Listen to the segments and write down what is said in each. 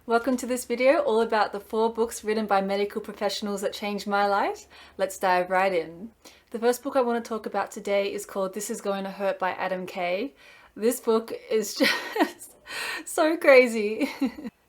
Welcome to this video all about the 4 books written by medical professionals that changed my life. Let's dive right in. The first book I want to talk about today is called This Is Going to Hurt by Adam Kay. This book is just so crazy.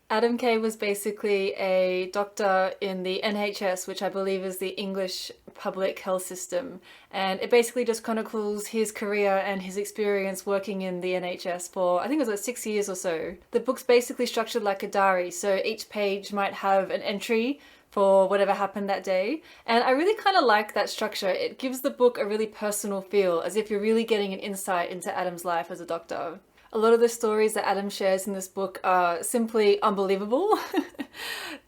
Adam Kay was basically a doctor in the NHS, which I believe is the English public health system. And it basically just chronicles his career and his experience working in the NHS for, I think it was like 6 years or so. The book's basically structured like a diary, so each page might have an entry for whatever happened that day. And I really kind of like that structure. It gives the book a really personal feel, as if you're really getting an insight into Adam's life as a doctor. A lot of the stories that Adam shares in this book are simply unbelievable.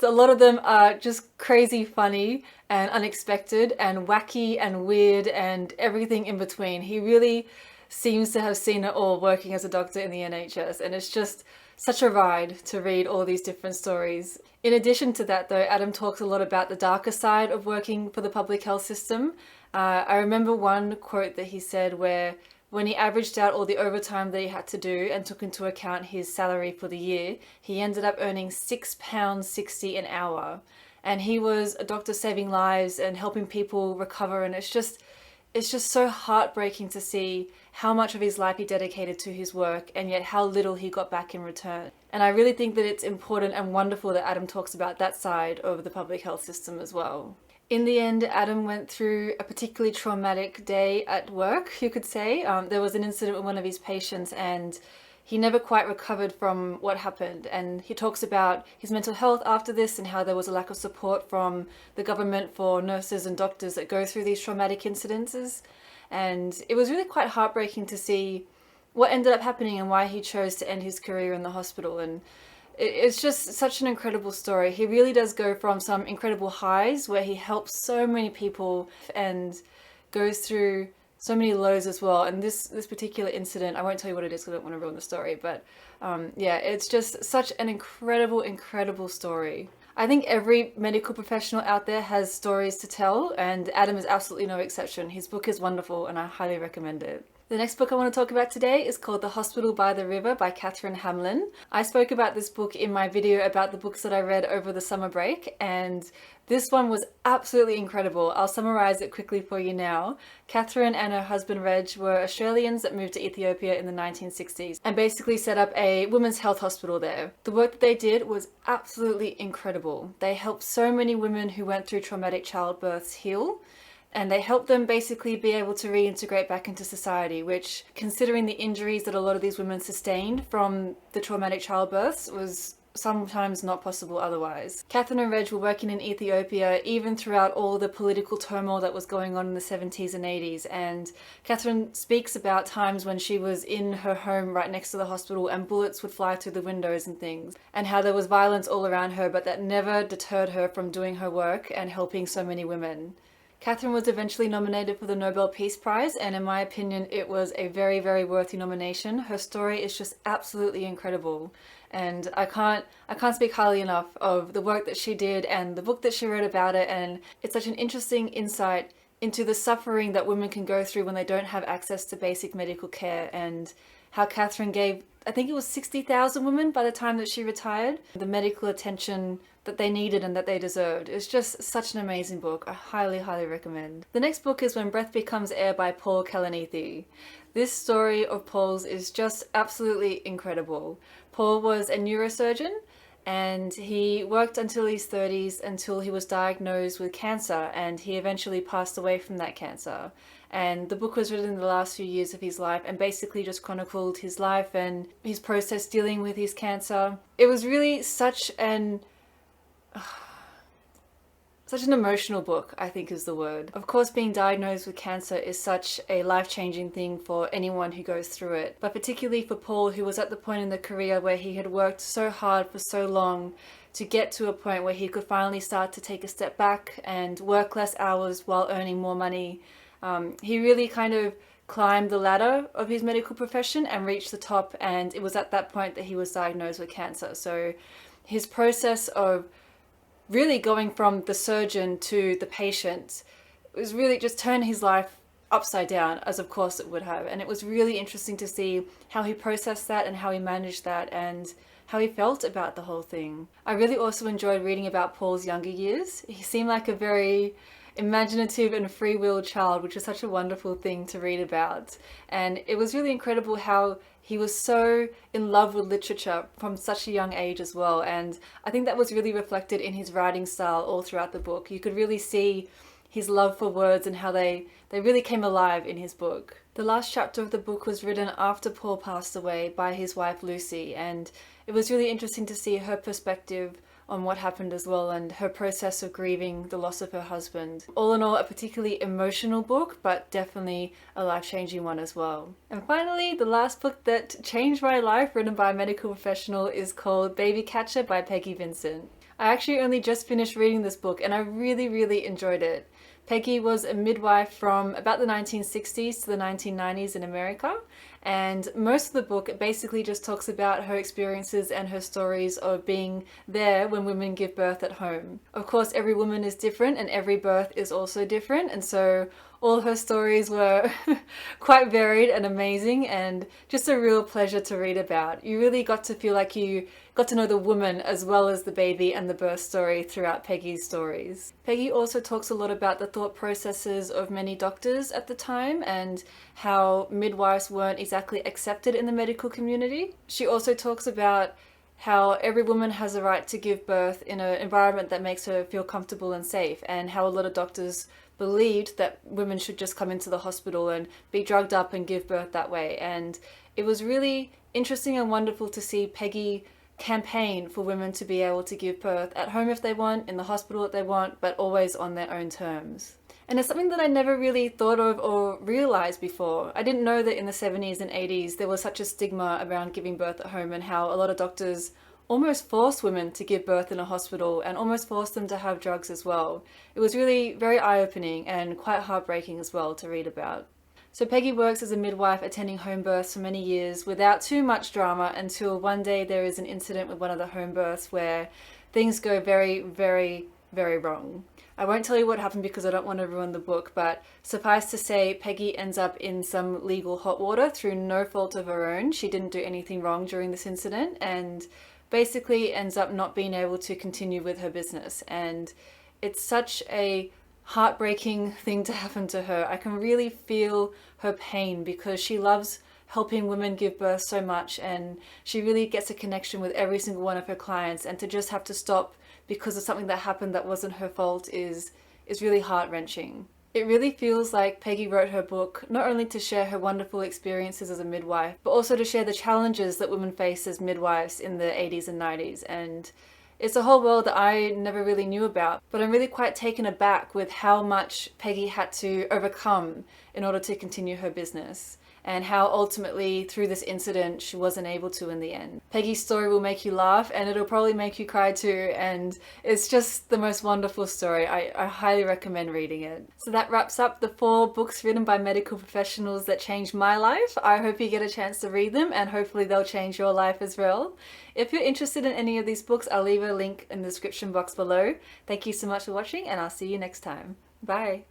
A lot of them are just crazy funny and unexpected and wacky and weird and everything in between. He really seems to have seen it all working as a doctor in the NHS, and it's just such a ride to read all these different stories. In addition to that though, Adam talks a lot about the darker side of working for the public health system. I remember one quote that he said where when he averaged out all the overtime that he had to do and took into account his salary for the year, he ended up earning £6.60 an hour. And he was a doctor saving lives and helping people recover, and it's just so heartbreaking to see how much of his life he dedicated to his work and yet how little he got back in return. And I really think that it's important and wonderful that Adam talks about that side of the public health system as well. In the end, Adam went through a particularly traumatic day at work, you could say. There was an incident with one of his patients and he never quite recovered from what happened. And he talks about his mental health after this and how there was a lack of support from the government for nurses and doctors that go through these traumatic incidences. And it was really quite heartbreaking to see what ended up happening and why he chose to end his career in the hospital. And it's just such an incredible story. He really does go from some incredible highs where he helps so many people and goes through so many lows as well. And this particular incident, I won't tell you what it is because I don't want to ruin the story, but yeah, it's just such an incredible story. I think every medical professional out there has stories to tell, and Adam is absolutely no exception. His book is wonderful and I highly recommend it. The next book I want to talk about today is called The Hospital by the River by Hamlin. I spoke about this book in my video about the books that I read over the summer break, and this one was absolutely incredible. I'll summarize it quickly for you now. Catherine and her husband Reg were Australians that moved to Ethiopia in the 1960s and basically set up a women's health hospital there. The work that they did was absolutely incredible. They helped so many women who went through traumatic childbirths heal. And they help them basically be able to reintegrate back into society, which, considering the injuries that a lot of these women sustained from the traumatic childbirths, was sometimes not possible otherwise. Catherine and Reg were working in Ethiopia even throughout all the political turmoil that was going on in the 70s and 80s, and Catherine speaks about times when she was in her home right next to the hospital and bullets would fly through the windows and things, and how there was violence all around her, but that never deterred her from doing her work and helping so many women. Catherine was eventually nominated for the Nobel Peace Prize, and in my opinion it was a very worthy nomination. Her story is just absolutely incredible, and I can't speak highly enough of the work that she did and the book that she wrote about it, and it's such an interesting insight into the suffering that women can go through when they don't have access to basic medical care, and how Catherine gave, I think it was 60,000 women by the time that she retired, the medical attention that they needed and that they deserved. It's just such an amazing book. I highly recommend. The next book is When Breath Becomes Air by Kalanithi. This story of Paul's is just absolutely incredible. Paul was a neurosurgeon and he worked until his 30s until he was diagnosed with cancer, and he eventually passed away from that cancer. And the book was written in the last few years of his life and basically just chronicled his life and his process dealing with his cancer. It was really such an emotional book, I think is the word. Of course, being diagnosed with cancer is such a life-changing thing for anyone who goes through it, but particularly for Paul, who was at the point in the career where he had worked so hard for so long to get to a point where he could finally start to take a step back and work less hours while earning more money. He really kind of climbed the ladder of his medical profession and reached the top, and it was at that point that he was diagnosed with cancer. So his process of really going from the surgeon to the patient was really just turned his life upside down, as of course it would have. And it was really interesting to see how he processed that and how he managed that, and how he felt about the whole thing. I really also enjoyed reading about Paul's younger years. He seemed like a very imaginative and free-willed child, which is such a wonderful thing to read about. And it was really incredible how he was so in love with literature from such a young age as well. And I think that was really reflected in his writing style all throughout the book. You could really see his love for words and how they really came alive in his book. The last chapter of the book was written after Paul passed away by his wife Lucy, and it was really interesting to see her perspective on what happened as well and her process of grieving the loss of her husband. All in all, a particularly emotional book, but definitely a life-changing one as well. And finally, the last book that changed my life, written by a medical professional, is called Baby Catcher by Peggy Vincent. I actually only just finished reading this book and I really enjoyed it. Peggy was a midwife from about the 1960s to the 1990s in America, and most of the book basically just talks about her experiences and her stories of being there when women give birth at home. Of course, every woman is different and every birth is also different, and so all her stories were quite varied and amazing and just a real pleasure to read about. You really got to feel like you got to know the woman as well as the baby and the birth story throughout Peggy's stories. Peggy also talks a lot about the thought processes of many doctors at the time and how midwives weren't exactly accepted in the medical community. She also talks about how every woman has a right to give birth in an environment that makes her feel comfortable and safe, and how a lot of doctors believed that women should just come into the hospital and be drugged up and give birth that way. And it was really interesting and wonderful to see Peggy campaign for women to be able to give birth at home if they want, in the hospital if they want, but always on their own terms. And it's something that I never really thought of or realized before. I didn't know that in the 70s and 80s there was such a stigma around giving birth at home, and how a lot of doctors almost forced women to give birth in a hospital and almost forced them to have drugs as well. It was really very eye-opening and quite heartbreaking as well to read about. So Peggy works as a midwife attending home births for many years without too much drama, until one day there is an incident with one of the home births where things go very wrong. I won't tell you what happened because I don't want to ruin the book, but suffice to say, Peggy ends up in some legal hot water through no fault of her own. She didn't do anything wrong during this incident and basically ends up not being able to continue with her business. And it's such a heartbreaking thing to happen to her. I can really feel her pain because she loves helping women give birth so much, and she really gets a connection with every single one of her clients, and to just have to stop because of something that happened that wasn't her fault is really heart-wrenching. It really feels like Peggy wrote her book not only to share her wonderful experiences as a midwife, but also to share the challenges that women face as midwives in the 80s and 90s. And it's a whole world that I never really knew about, but I'm really quite taken aback with how much Peggy had to overcome in order to continue her business, and how ultimately through this incident she wasn't able to in the end. Peggy's story will make you laugh and it'll probably make you cry too, and it's just the most wonderful story. I highly recommend reading it. So that wraps up the 4 books written by medical professionals that changed my life. I hope you get a chance to read them and hopefully they'll change your life as well. If you're interested in any of these books, I'll leave a link in the description box below. Thank you so much for watching and I'll see you next time. Bye!